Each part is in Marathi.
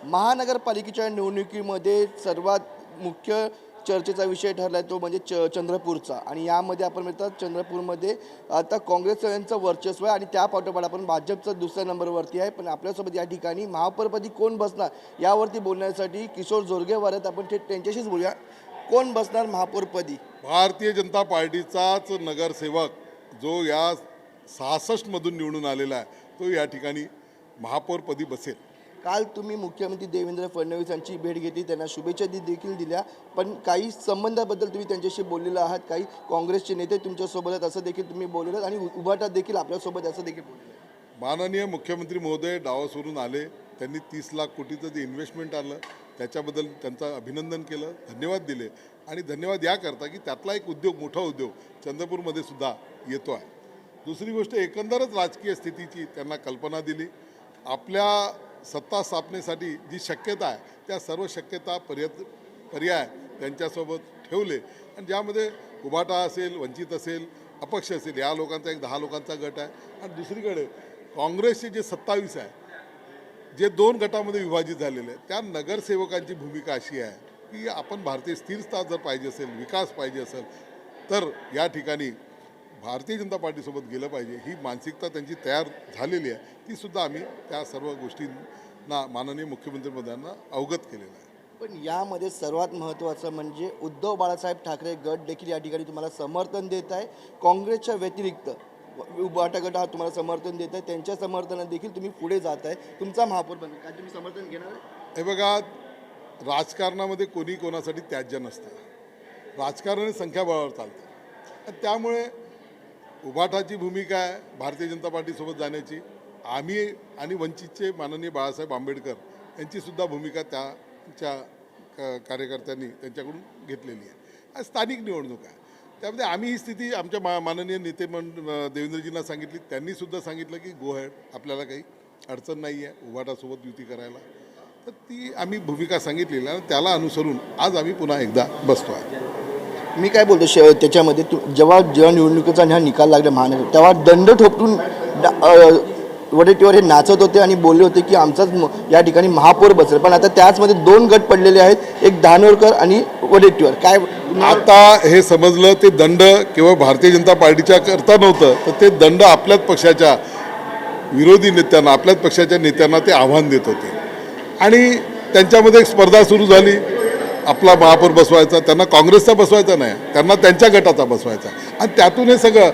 महानगरपालिकेच्या निवडणुकीमध्ये सर्वात मुख्य चर्चेचा विषय ठरला आहे तो म्हणजे चंद्रपूरचा आणि यामध्ये आपण म्हणतात चंद्रपूरमध्ये आता काँग्रेस यांचं वर्चस्व आहे आणि त्या पाठोपाठ आपण भाजपचा दुसऱ्या नंबरवरती आहे. पण आपल्यासोबत या ठिकाणी महापौरपदी कोण बसणार यावरती बोलण्यासाठी किशोर जोरगेवार आहेत. आपण थेट त्यांच्याशीच बोलूया. कोण बसणार महापौरपदी? भारतीय जनता पार्टीचाच नगरसेवक जो या 66 मधून निवडून आलेला आहे तो या ठिकाणी महापौरपदी बसेल. काल तुम्ही मुख्यमंत्री देवेंद्र फडणवीस यांची भेट घेतली, त्यांना शुभेच्छा देखील दिल्या, पण काही संबंधाबद्दल तुम्ही त्यांच्याशी बोललेला आहात. काही काँग्रेसचे नेते तुमच्यासोबत आहेत असं देखील तुम्ही बोललेलं आणि उभाटा देखील आपल्यासोबत असं देखील बोललेलं. माननीय मुख्यमंत्री महोदय डावासवरून आले, त्यांनी 30 लाख कोटीचं जे इन्व्हेस्टमेंट आलं त्याच्याबद्दल त्यांचं अभिनंदन केलं, धन्यवाद दिले आणि धन्यवाद याकरता की त्यातला एक उद्योग, मोठा उद्योग चंद्रपूरमध्ये सुद्धा येतो आहे. दुसरी गोष्ट, एकंदरच राजकीय स्थितीची त्यांना कल्पना दिली. आपल्या सत्ता स्थापनेसाठी जी शक्यता आहे त्या सर्व शक्यता पर्याय त्यांच्यासोबत ठेवले आणि ज्यामध्ये उभाटा असेल, वंचित असेल, अपक्ष असेल, या लोकांचा एक 10 लोकांचा गट आहे आणि दुसरीकडे काँग्रेसचे जे 27 आहे, जे 2 गटामध्ये विभाजित झालेले आहेत, त्या नगरसेवकांची भूमिका अशी आहे की आपण भारतीय स्थिरता जर पाहिजे असेल, विकास पाहिजे असेल तर या ठिकाणी भारतीय जनता पार्टीसोबत गेलं पाहिजे. ही मानसिकता त्यांची तयार झालेली आहे. तीसुद्धा आम्ही त्या सर्व गोष्टींना माननीय मुख्यमंत्री महोदयांना अवगत केलेलं आहे. पण यामध्ये सर्वात महत्त्वाचं म्हणजे उद्धव बाळासाहेब ठाकरे गट देखील या ठिकाणी तुम्हाला समर्थन देत आहे. काँग्रेसच्या व्यतिरिक्त उभाटा गट हा तुम्हाला समर्थन देत आहे. त्यांच्या समर्थनात देखील तुम्ही पुढे जात आहे. तुमचा महापौर बनला काय तुम्ही समर्थन घेणार आहे? हे बघा, राजकारणामध्ये कोणी कोणासाठी त्याज्य नसतं. राजकारण हे संख्याबळावर चालतं आणि त्यामुळे उभाटाची भूमिका आहे भारतीय जनता पार्टीसोबत जाण्याची. आम्ही आणि वंचितचे माननीय बाळासाहेब आंबेडकर यांचीसुद्धा भूमिका त्यांच्या कार्यकर्त्यांनी त्यांच्याकडून घेतलेली आहे. स्थानिक निवडणूक आहे, त्यामध्ये आम्ही ही स्थिती आमच्या माननीय नेते देवेंद्रजींना सांगितली. त्यांनीसुद्धा सांगितलं की गो हेड, आपल्याला काही अडचण नाही आहे उभाटासोबत युती करायला. तर ती आम्ही भूमिका सांगितलेली आणि त्याला अनुसरून आज आम्ही पुन्हा एकदा बसतो आहे. मी काय बोलतो त्याच्यामध्ये जेव्हा निवडणुकीचा हा निकाल लागला महानगर, तेव्हा दंड ठोकून वडेट्टीवार हे नाचत होते आणि बोलले होते की आमचाच या ठिकाणी महापौर बसेल. पण आता त्याचमध्ये 2 गट पडलेले आहेत, एक धानोरकर आणि वडेट्टीवार. काय आता हे समजलं ते दंड केवळ भारतीय जनता पार्टीच्या करता नव्हतं, तर ते दंड आपल्याच पक्षाच्या विरोधी नेत्यांना, आपल्याच पक्षाच्या नेत्यांना ते आव्हान देत होते आणि त्यांच्यामध्ये एक स्पर्धा सुरू झाली. आपला महापौर बसवायचा, त्यांना काँग्रेसचा बसवायचा नाही, त्यांना त्यांच्या गटाचा बसवायचा आणि त्यातून हे सगळं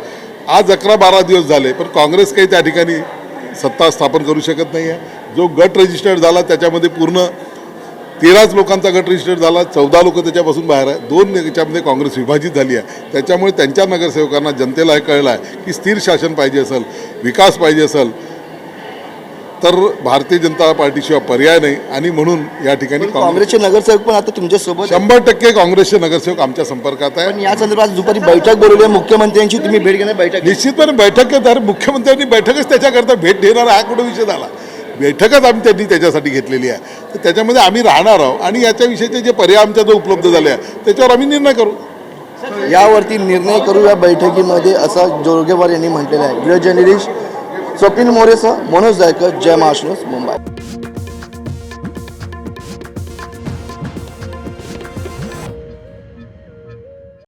आज 11-12 दिवस झाले. पण काँग्रेस काही त्या ठिकाणी सत्ता स्थापन करू शकत नाही आहे. जो गट रजिस्टर्ड झाला त्याच्यामध्ये पूर्ण 13च लोकांचा गट रजिस्टर्ड झाला, 14 लोक त्याच्यापासून बाहेर आहे. 2 याच्यामध्ये काँग्रेस विभाजित झाली आहे. त्याच्यामुळे त्यांच्या नगरसेवकांना, जनतेला हे कळलं आहे की स्थिर शासन पाहिजे असेल, विकास पाहिजे असेल तर भारतीय जनता पार्टीशिवाय पर्याय नाही आणि म्हणून या ठिकाणी काँग्रेसचे नगरसेवक पण आता तुमच्यासोबत 100% काँग्रेसचे नगरसेवक आमच्या संपर्कात आहे. पण या संदर्भात दुपारी बैठक बोलवली आहे मुख्यमंत्र्यांची, तुम्ही भेट घेणार? बैठक निश्चितपणे बैठक घेणार. मुख्यमंत्र्यांनी बैठकच त्याच्याकरता भेट घेणार हा कुठं विषय झाला. बैठकच त्यांनी त्याच्यासाठी घेतलेली आहे. तर त्याच्यामध्ये आम्ही राहणार आहोत आणि याच्याविषयीचे जे पर्याय आमच्या जो उपलब्ध झाले आहे त्याच्यावर आम्ही निर्णय करू. यावरती निर्णय करू या बैठकीमध्ये असं जोरगेवार यांनी म्हटलेलं आहे. व्हिडिओ जर्नलिस्ट स्वप्नील मोरेसह मनोज जायकर, जय महाराष्ट्र, मुंबई.